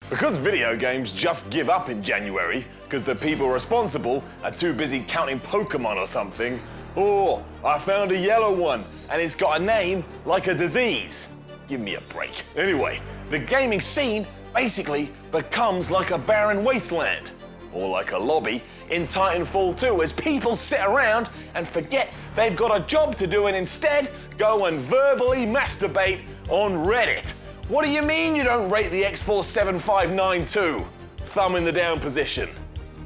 Because video games just give up in January because the people responsible are too busy counting Pokemon or something. Oh, I found a yellow one and it's got a name like a disease. Give me a break. Anyway, the gaming scene basically becomes like a barren wasteland. Or like a lobby in Titanfall 2 as people sit around and forget they've got a job to do and instead go and verbally masturbate on Reddit. What do you mean you don't rate the X-Force 7592? Thumb in the down position.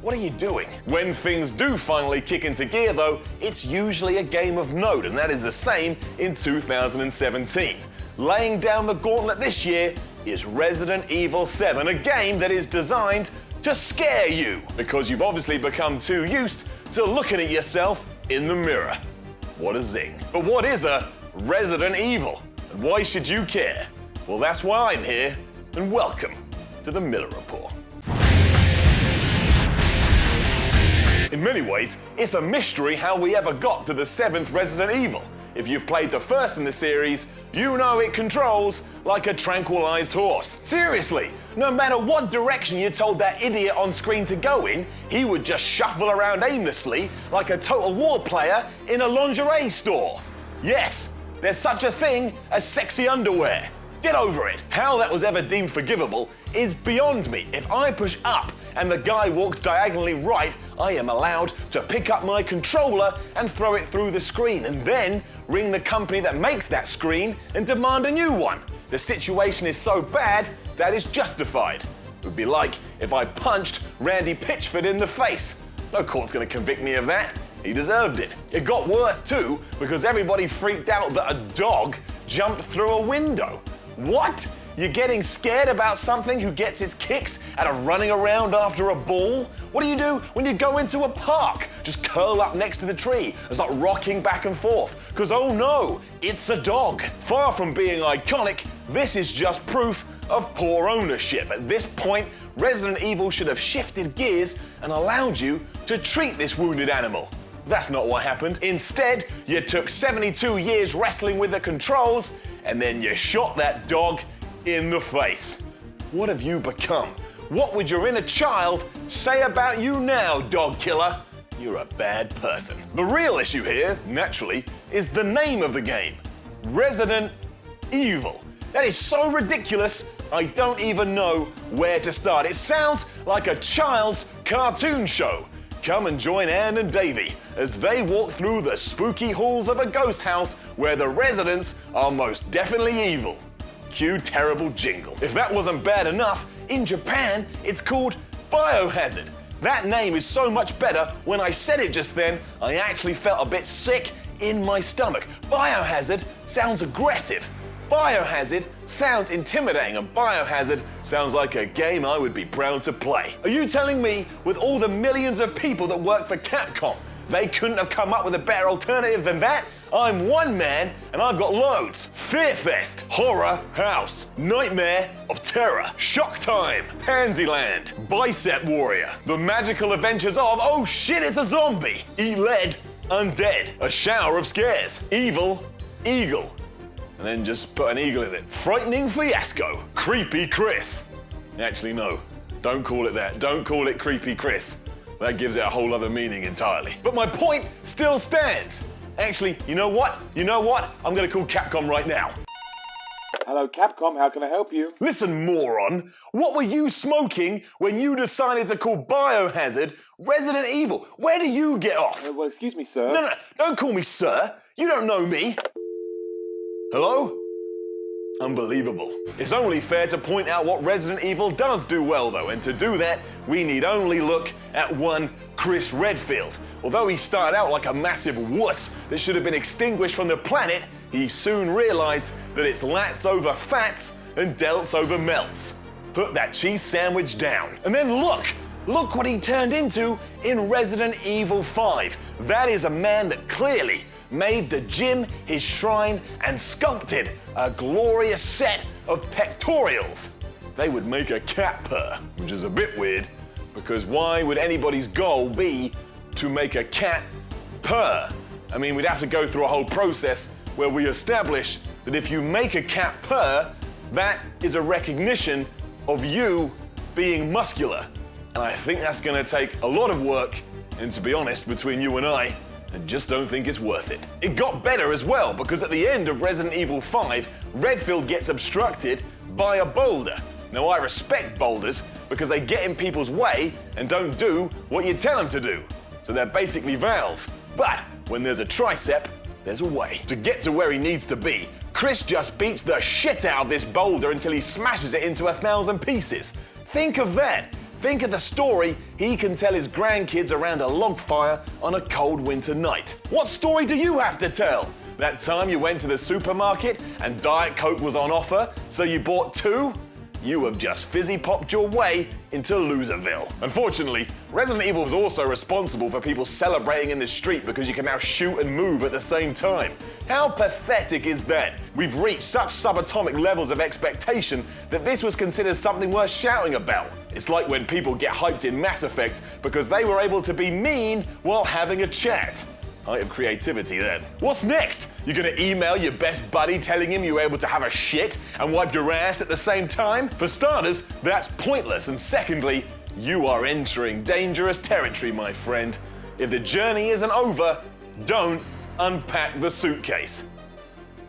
What are you doing? When things do finally kick into gear though, it's usually a game of note, and that is the same in 2017. Laying down the gauntlet this year is Resident Evil 7, a game that is designed to scare you, because you've obviously become too used to looking at yourself in the mirror. What a zing. But what is a Resident Evil? And why should you care? Well, that's why I'm here, and welcome to the Miller Report. In many ways, it's a mystery how we ever got to the 7th Resident Evil. If you've played the first in the series, you know it controls like a tranquilized horse. Seriously, no matter what direction you told that idiot on screen to go in, he would just shuffle around aimlessly like a Total War player in a lingerie store. Yes, there's such a thing as sexy underwear. Get over it. How that was ever deemed forgivable is beyond me. If I push up and the guy walks diagonally right, I am allowed to pick up my controller and throw it through the screen and then ring the company that makes that screen and demand a new one. The situation is so bad that it's justified. It would be like if I punched Randy Pitchford in the face. No court's gonna convict me of that. He deserved it. It got worse too because everybody freaked out that a dog jumped through a window. What? You're getting scared about something who gets its kicks out of running around after a ball? What do you do when you go into a park? Just curl up next to the tree and start rocking back and forth. Because oh no, it's a dog. Far from being iconic, this is just proof of poor ownership. At this point, Resident Evil should have shifted gears and allowed you to treat this wounded animal. That's not what happened. Instead, you took 72 years wrestling with the controls and then you shot that dog in the face. What have you become? What would your inner child say about you now, dog killer? You're a bad person. The real issue here, naturally, is the name of the game. Resident Evil. That is so ridiculous, I don't even know where to start. It sounds like a child's cartoon show. Come and join Anne and Davey as they walk through the spooky halls of a ghost house where the residents are most definitely evil. Cue terrible jingle. If that wasn't bad enough, in Japan it's called Biohazard. That name is so much better, when I said it just then, I actually felt a bit sick in my stomach. Biohazard sounds aggressive. Biohazard sounds intimidating, and Biohazard sounds like a game I would be proud to play. Are you telling me, with all the millions of people that work for Capcom, they couldn't have come up with a better alternative than that? I'm one man, and I've got loads. Fearfest, Horror House, Nightmare of Terror, Shock Time, Pansyland, Bicep Warrior, The Magical Adventures of, oh shit, it's a zombie, Eat Lead, Undead, A Shower of Scares, Evil Eagle, and then just put an eagle in it. Frightening Fiasco, Creepy Chris. Actually, no, don't call it that. Don't call it Creepy Chris. That gives it a whole other meaning entirely. But my point still stands. Actually, you know what? I'm gonna call Capcom right now. Hello, Capcom, how can I help you? Listen, moron. What were you smoking when you decided to call Biohazard Resident Evil? Where do you get off? Well, excuse me, sir. No, don't call me sir. You don't know me. Hello? Unbelievable. It's only fair to point out what Resident Evil does do well though, and to do that, we need only look at one Chris Redfield. Although he started out like a massive wuss that should have been extinguished from the planet, he soon realized that it's lats over fats and delts over melts. Put that cheese sandwich down. And then look what he turned into in Resident Evil 5. That is a man that clearly made the gym his shrine and sculpted a glorious set of pectorials. They would make a cat purr, which is a bit weird, because why would anybody's goal be to make a cat purr? I mean, we'd have to go through a whole process where we establish that if you make a cat purr, that is a recognition of you being muscular. And I think that's gonna take a lot of work, and to be honest, between you and I just don't think it's worth it. It got better as well, because at the end of Resident Evil 5, Redfield gets obstructed by a boulder. Now, I respect boulders because they get in people's way and don't do what you tell them to do. So they're basically Valve. But when there's a tricep, there's a way. To get to where he needs to be, Chris just beats the shit out of this boulder until he smashes it into 1,000 pieces. Think of that. Think of the story he can tell his grandkids around a log fire on a cold winter night. What story do you have to tell? That time you went to the supermarket and Diet Coke was on offer, so you bought 2? You have just fizzy-popped your way into Loserville. Unfortunately, Resident Evil was also responsible for people celebrating in the street because you can now shoot and move at the same time. How pathetic is that? We've reached such subatomic levels of expectation that this was considered something worth shouting about. It's like when people get hyped in Mass Effect because they were able to be mean while having a chat. Height of creativity then. What's next? You're gonna email your best buddy telling him you were able to have a shit and wipe your ass at the same time? For starters, that's pointless, and secondly, you are entering dangerous territory, my friend. If the journey isn't over, don't unpack the suitcase.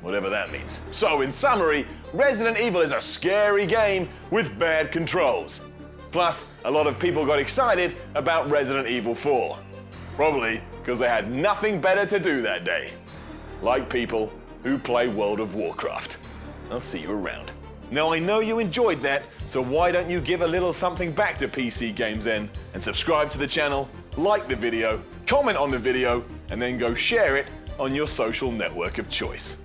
Whatever that means. So in summary, Resident Evil is a scary game with bad controls. Plus, a lot of people got excited about Resident Evil 4. Probably because they had nothing better to do that day. Like people who play World of Warcraft. I'll see you around. Now I know you enjoyed that, so why don't you give a little something back to PCGamesN and subscribe to the channel, like the video, comment on the video, and then go share it on your social network of choice.